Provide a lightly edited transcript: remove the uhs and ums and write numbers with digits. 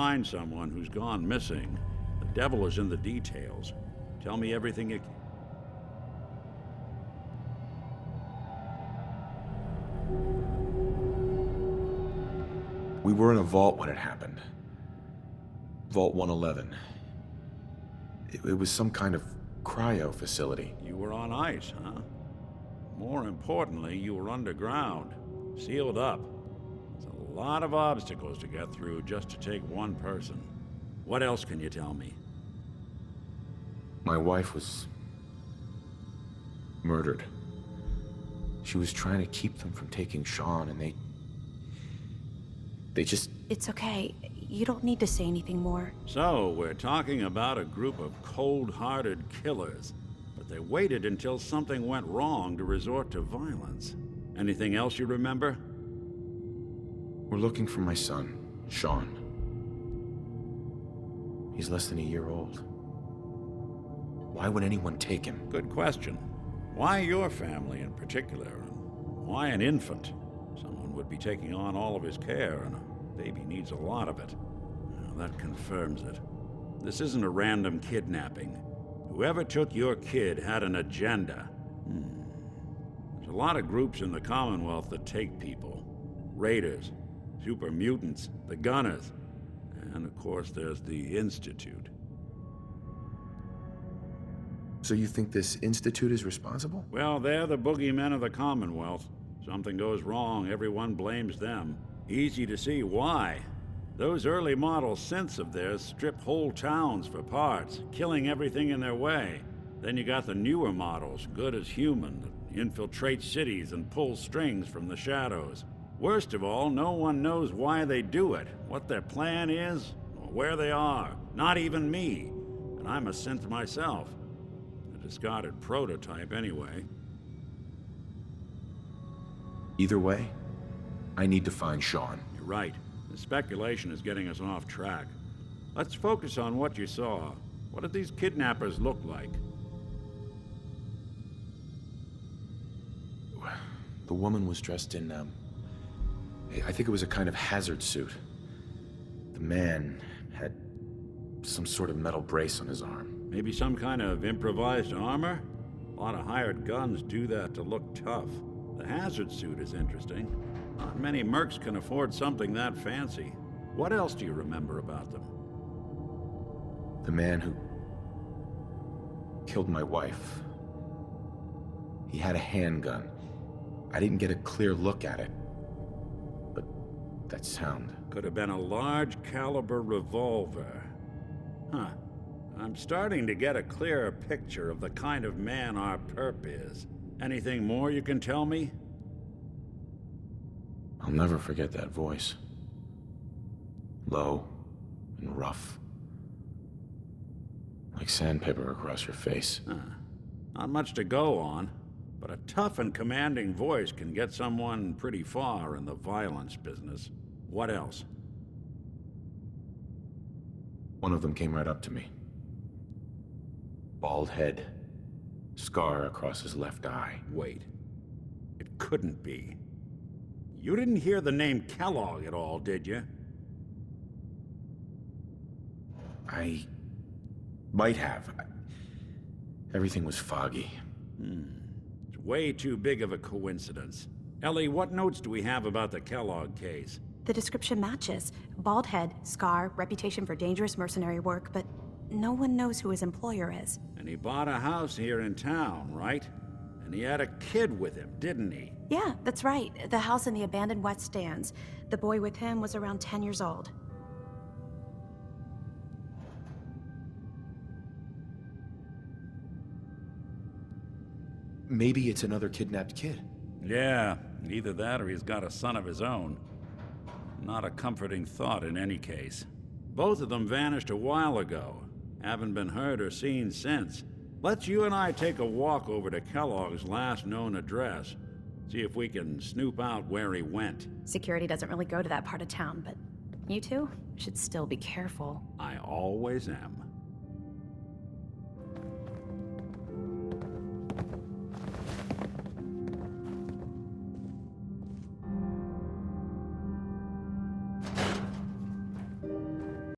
find someone who's gone missing. The devil is in the details. Tell me everything you can. We were in a vault when it happened. Vault 111. It was some kind of cryo facility. You were on ice, huh? More importantly, you were underground, sealed up. There's a lot of obstacles to get through just to take one person. What else can you tell me? My wife was murdered. She was trying to keep them from taking Sean, and they just... It's okay. You don't need to say anything more. So, we're talking about a group of cold-hearted killers, but they waited until something went wrong to resort to violence. Anything else you remember? We're looking for my son, Sean. He's less than a year old. Why would anyone take him? Good question. Why your family in particular, and why an infant? Someone would be taking on all of his care, and a baby needs a lot of it. Well, that confirms it. This isn't a random kidnapping. Whoever took your kid had an agenda. There's a lot of groups in the Commonwealth that take people. Raiders, super mutants, the Gunners, and of course there's the Institute. So you think this Institute is responsible? Well, they're the boogeymen of the Commonwealth. Something goes wrong, everyone blames them. Easy to see why. Those early model synths of theirs strip whole towns for parts, killing everything in their way. Then you got the newer models, good as human, that infiltrate cities and pull strings from the shadows. Worst of all, no one knows why they do it, what their plan is, or where they are. Not even me. And I'm a synth myself. A discarded prototype anyway. Either way, I need to find Sean. You're right. The speculation is getting us off track. Let's focus on what you saw. What did these kidnappers look like? The woman was dressed in, I think it was a kind of hazard suit. The man had some sort of metal brace on his arm. Maybe some kind of improvised armor? A lot of hired guns do that to look tough. The hazard suit is interesting. Not many mercs can afford something that fancy. What else do you remember about them? The man who killed my wife. He had a handgun. I didn't get a clear look at it, but that sound. Could have been a large caliber revolver. Huh. I'm starting to get a clearer picture of the kind of man our perp is. Anything more you can tell me? I'll never forget that voice. Low and rough. Like sandpaper across your face. Not much to go on, but a tough and commanding voice can get someone pretty far in the violence business. What else? One of them came right up to me. Bald head. Scar across his left eye. Wait. It couldn't be. You didn't hear the name Kellogg at all, did you? I might have. Everything was foggy. It's way too big of a coincidence. Ellie, what notes do we have about the Kellogg case? The description matches. Bald head, scar, reputation for dangerous mercenary work, but no one knows who his employer is. And he bought a house here in town, right? And he had a kid with him, didn't he? Yeah, that's right. The house in the abandoned West Stands. The boy with him was around 10 years old. Maybe it's another kidnapped kid. Yeah, either that or he's got a son of his own. Not a comforting thought in any case. Both of them vanished a while ago. Haven't been heard or seen since. Let's you and I take a walk over to Kellogg's last known address. See if we can snoop out where he went. Security doesn't really go to that part of town, but you two should still be careful. I always am.